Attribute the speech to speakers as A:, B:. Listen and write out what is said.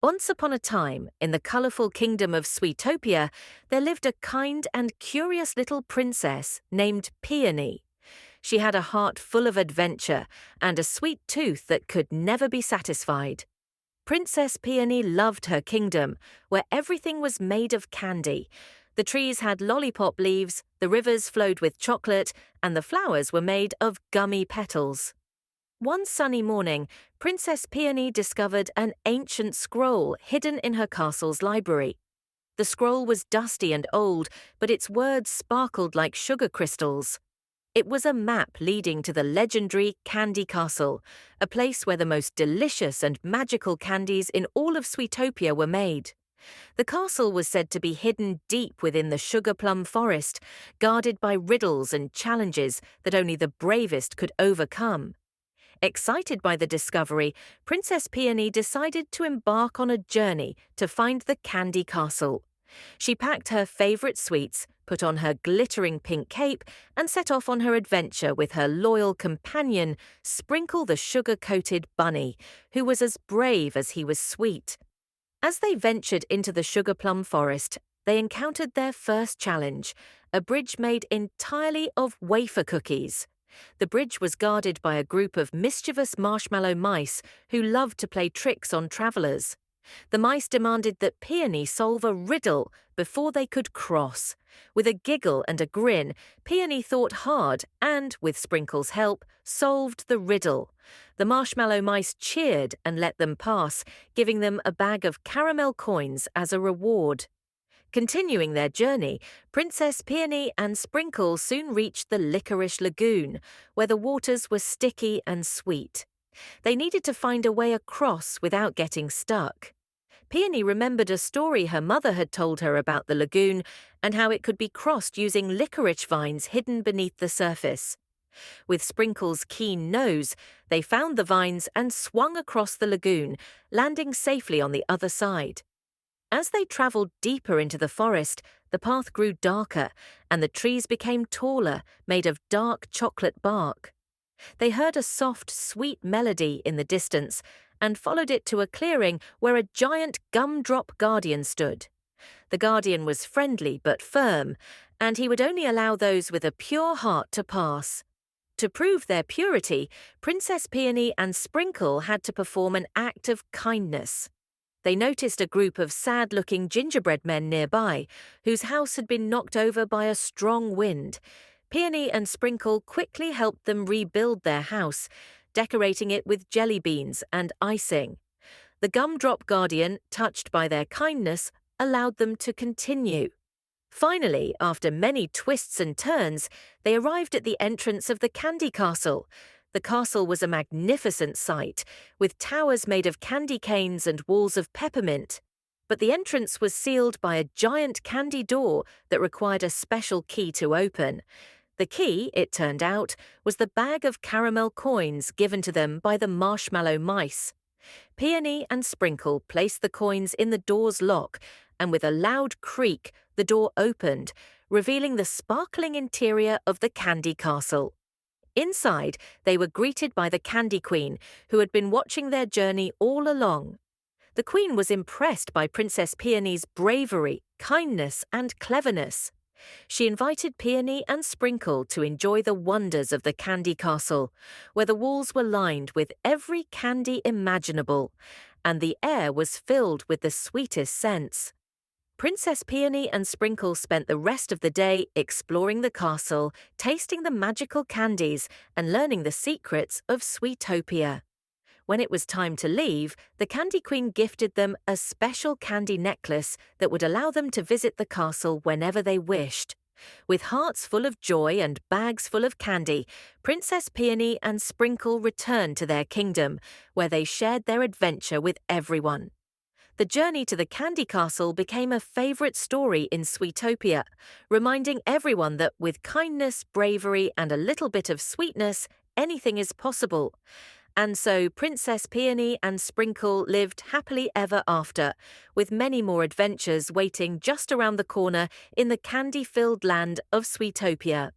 A: Once upon a time, in the colourful kingdom of Sweetopia, there lived a kind and curious little princess named Peony. She had a heart full of adventure and a sweet tooth that could never be satisfied. Princess Peony loved her kingdom, where everything was made of candy. The trees had lollipop leaves, the rivers flowed with chocolate, and the flowers were made of gummy petals. One sunny morning, Princess Peony discovered an ancient scroll hidden in her castle's library. The scroll was dusty and old, but its words sparkled like sugar crystals. It was a map leading to the legendary Candy Castle, a place where the most delicious and magical candies in all of Sweetopia were made. The castle was said to be hidden deep within the sugar plum forest, guarded by riddles and challenges that only the bravest could overcome. Excited by the discovery, Princess Peony decided to embark on a journey to find the Candy Castle. She packed her favourite sweets, put on her glittering pink cape, and set off on her adventure with her loyal companion, Sprinkle the sugar-coated bunny, who was as brave as he was sweet. As they ventured into the sugar plum forest, they encountered their first challenge, a bridge made entirely of wafer cookies. The bridge was guarded by a group of mischievous marshmallow mice who loved to play tricks on travellers. The mice demanded that Peony solve a riddle before they could cross. With a giggle and a grin, Peony thought hard and, with Sprinkle's help, solved the riddle. The marshmallow mice cheered and let them pass, giving them a bag of caramel coins as a reward. Continuing their journey, Princess Peony and Sprinkle soon reached the Licorice Lagoon, where the waters were sticky and sweet. They needed to find a way across without getting stuck. Peony remembered a story her mother had told her about the lagoon and how it could be crossed using licorice vines hidden beneath the surface. With Sprinkle's keen nose, they found the vines and swung across the lagoon, landing safely on the other side. As they travelled deeper into the forest, the path grew darker and the trees became taller, made of dark chocolate bark. They heard a soft, sweet melody in the distance and followed it to a clearing where a giant gumdrop guardian stood. The guardian was friendly but firm, and he would only allow those with a pure heart to pass. To prove their purity, Princess Peony and Sprinkle had to perform an act of kindness. They noticed a group of sad-looking gingerbread men nearby, whose house had been knocked over by a strong wind. Peony and Sprinkle quickly helped them rebuild their house, decorating it with jelly beans and icing. The gumdrop guardian, touched by their kindness, allowed them to continue. Finally, after many twists and turns, they arrived at the entrance of the Candy Castle. The castle was a magnificent sight, with towers made of candy canes and walls of peppermint. But the entrance was sealed by a giant candy door that required a special key to open. The key, it turned out, was the bag of caramel coins given to them by the marshmallow mice. Peony and Sprinkle placed the coins in the door's lock, and with a loud creak, the door opened, revealing the sparkling interior of the Candy Castle. Inside, they were greeted by the Candy Queen, who had been watching their journey all along. The Queen was impressed by Princess Peony's bravery, kindness, and cleverness. She invited Peony and Sprinkle to enjoy the wonders of the Candy Castle, where the walls were lined with every candy imaginable, and the air was filled with the sweetest scents. Princess Peony and Sprinkle spent the rest of the day exploring the castle, tasting the magical candies, and learning the secrets of Sweetopia. When it was time to leave, the Candy Queen gifted them a special candy necklace that would allow them to visit the castle whenever they wished. With hearts full of joy and bags full of candy, Princess Peony and Sprinkle returned to their kingdom, where they shared their adventure with everyone. The journey to the Candy Castle became a favourite story in Sweetopia, reminding everyone that with kindness, bravery, and a little bit of sweetness, anything is possible. And so Princess Peony and Sprinkle lived happily ever after, with many more adventures waiting just around the corner in the candy-filled land of Sweetopia.